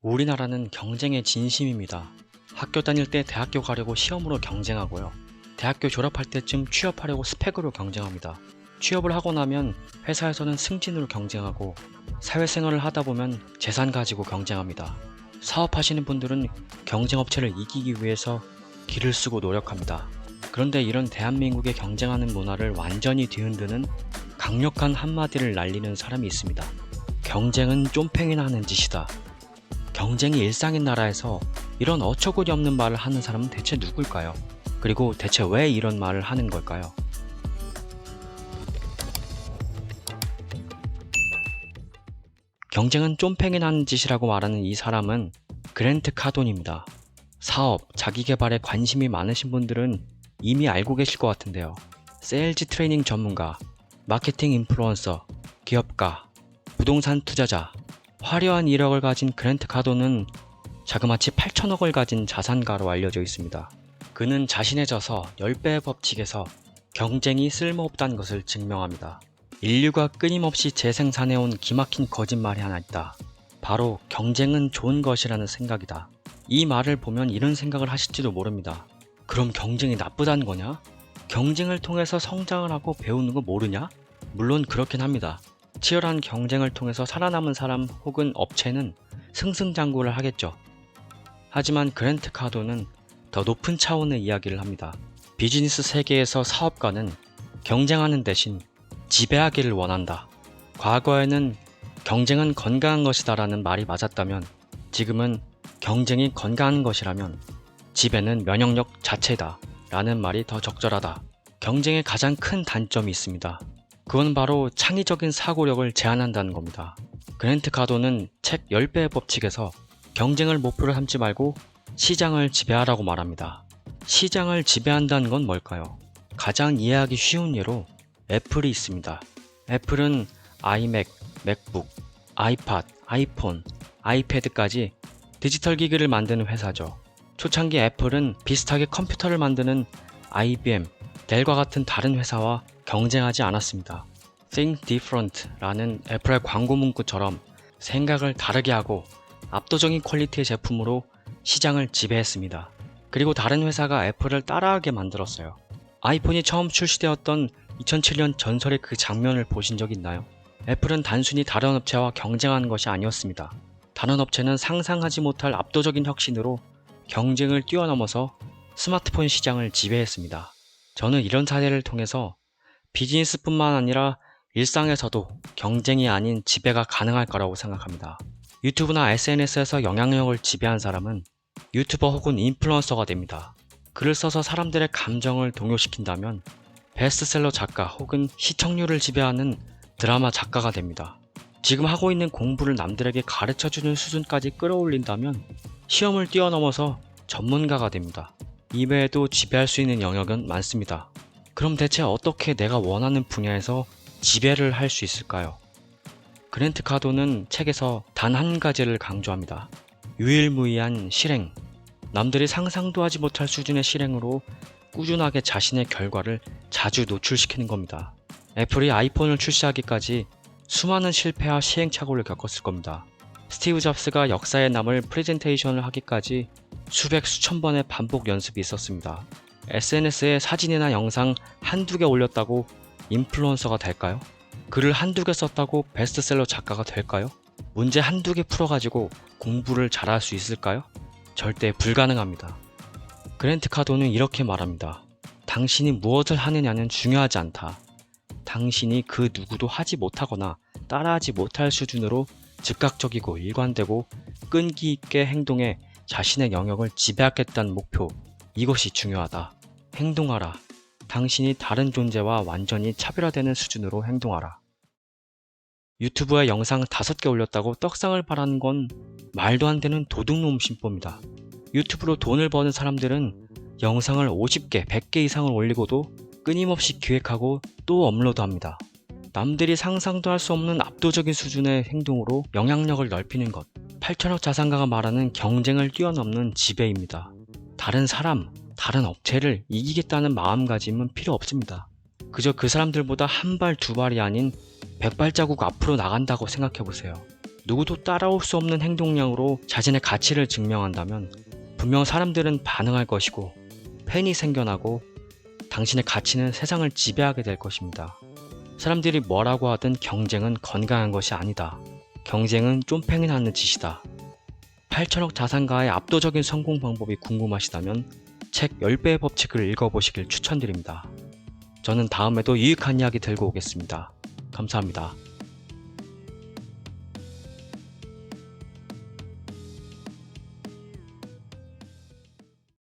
우리나라는 경쟁의 진심입니다. 학교 다닐 때 대학교 가려고 시험으로 경쟁하고요. 대학교 졸업할 때쯤 취업하려고 스펙으로 경쟁합니다. 취업을 하고 나면 회사에서는 승진으로 경쟁하고 사회생활을 하다 보면 재산 가지고 경쟁합니다. 사업하시는 분들은 경쟁업체를 이기기 위해서 기를 쓰고 노력합니다. 그런데 이런 대한민국의 경쟁하는 문화를 완전히 뒤흔드는 강력한 한마디를 날리는 사람이 있습니다. 경쟁은 쫌팽이나 하는 짓이다. 경쟁이 일상인 나라에서 이런 어처구니 없는 말을 하는 사람은 대체 누굴까요? 그리고 대체 왜 이런 말을 하는 걸까요? 경쟁은 쫌팽이나 하는 짓이라고 말하는 이 사람은 그랜트 카돈입니다. 사업, 자기계발에 관심이 많으신 분들은 이미 알고 계실 것 같은데요. 세일즈 트레이닝 전문가, 마케팅 인플루언서, 기업가, 부동산 투자자, 화려한 이력을 가진 그랜트 카돈은 자그마치 8천억을 가진 자산가로 알려져 있습니다. 그는 자신의 저서 10배의 법칙에서 경쟁이 쓸모없다는 것을 증명합니다. 인류가 끊임없이 재생산해온 기막힌 거짓말이 하나 있다. 바로 경쟁은 좋은 것이라는 생각이다. 이 말을 보면 이런 생각을 하실지도 모릅니다. 그럼 경쟁이 나쁘다는 거냐? 경쟁을 통해서 성장을 하고 배우는 거 모르냐? 물론 그렇긴 합니다. 치열한 경쟁을 통해서 살아남은 사람 혹은 업체는 승승장구를 하겠죠. 하지만 그랜트 카돈은 더 높은 차원의 이야기를 합니다. 비즈니스 세계에서 사업가는 경쟁하는 대신 지배하기를 원한다. 과거에는 경쟁은 건강한 것이다 라는 말이 맞았다면 지금은 경쟁이 건강한 것이라면 지배는 면역력 자체다 라는 말이 더 적절하다. 경쟁의 가장 큰 단점이 있습니다. 그건 바로 창의적인 사고력을 제한한다는 겁니다. 그랜트 카돈은 책 10배의 법칙에서 경쟁을 목표로 삼지 말고 시장을 지배하라고 말합니다. 시장을 지배한다는 건 뭘까요? 가장 이해하기 쉬운 예로 애플이 있습니다. 애플은 아이맥, 맥북, 아이팟, 아이폰, 아이패드까지 디지털 기기를 만드는 회사죠. 초창기 애플은 비슷하게 컴퓨터를 만드는 IBM, 델과 같은 다른 회사와 경쟁하지 않았습니다. Think Different 라는 애플의 광고 문구처럼 생각을 다르게 하고 압도적인 퀄리티의 제품으로 시장을 지배했습니다. 그리고 다른 회사가 애플을 따라하게 만들었어요. 아이폰이 처음 출시되었던 2007년 전설의 그 장면을 보신 적 있나요? 애플은 단순히 다른 업체와 경쟁하는 것이 아니었습니다. 다른 업체는 상상하지 못할 압도적인 혁신으로 경쟁을 뛰어넘어서 스마트폰 시장을 지배했습니다. 저는 이런 사례를 통해서 비즈니스뿐만 아니라 일상에서도 경쟁이 아닌 지배가 가능할 거라고 생각합니다. 유튜브나 SNS에서 영향력을 지배한 사람은 유튜버 혹은 인플루언서가 됩니다. 글을 써서 사람들의 감정을 동요시킨다면 베스트셀러 작가 혹은 시청률을 지배하는 드라마 작가가 됩니다. 지금 하고 있는 공부를 남들에게 가르쳐주는 수준까지 끌어올린다면 시험을 뛰어넘어서 전문가가 됩니다. 이외에도 지배할 수 있는 영역은 많습니다. 그럼 대체 어떻게 내가 원하는 분야에서 지배를 할 수 있을까요? 그랜트 카돈은 책에서 단 한 가지를 강조합니다. 유일무이한 실행. 남들이 상상도 하지 못할 수준의 실행으로 꾸준하게 자신의 결과를 자주 노출시키는 겁니다. 애플이 아이폰을 출시하기까지 수많은 실패와 시행착오를 겪었을 겁니다. 스티브 잡스가 역사에 남을 프레젠테이션을 하기까지 수백 수천 번의 반복 연습이 있었습니다. SNS에 사진이나 영상 한두 개 올렸다고 인플루언서가 될까요? 글을 한두 개 썼다고 베스트셀러 작가가 될까요? 문제 한두 개 풀어가지고 공부를 잘할 수 있을까요? 절대 불가능합니다. 그랜트 카돈은 이렇게 말합니다. 당신이 무엇을 하느냐는 중요하지 않다. 당신이 그 누구도 하지 못하거나 따라하지 못할 수준으로 즉각적이고 일관되고 끈기 있게 행동해 자신의 영역을 지배하겠다는 목표, 이것이 중요하다. 행동하라. 당신이 다른 존재와 완전히 차별화되는 수준으로 행동하라. 유튜브에 영상 5개 올렸다고 떡상을 바라는 건 말도 안 되는 도둑놈 신법입니다. 유튜브로 돈을 버는 사람들은 영상을 50개, 100개 이상을 올리고도 끊임없이 기획하고 또 업로드합니다. 남들이 상상도 할 수 없는 압도적인 수준의 행동으로 영향력을 넓히는 것. 8천억 자산가가 말하는 경쟁을 뛰어넘는 지배입니다. 다른 사람, 다른 업체를 이기겠다는 마음가짐은 필요 없습니다. 그저 그 사람들보다 한 발, 두 발이 아닌 100발자국 앞으로 나간다고 생각해보세요. 누구도 따라올 수 없는 행동량으로 자신의 가치를 증명한다면 분명 사람들은 반응할 것이고 팬이 생겨나고 당신의 가치는 세상을 지배하게 될 것입니다. 사람들이 뭐라고 하든 경쟁은 건강한 것이 아니다. 경쟁은 쫌팽이 낳는 짓이다. 8천억 자산가의 압도적인 성공 방법이 궁금하시다면 책 10배의 법칙을 읽어보시길 추천드립니다. 저는 다음에도 유익한 이야기 들고 오겠습니다. 감사합니다.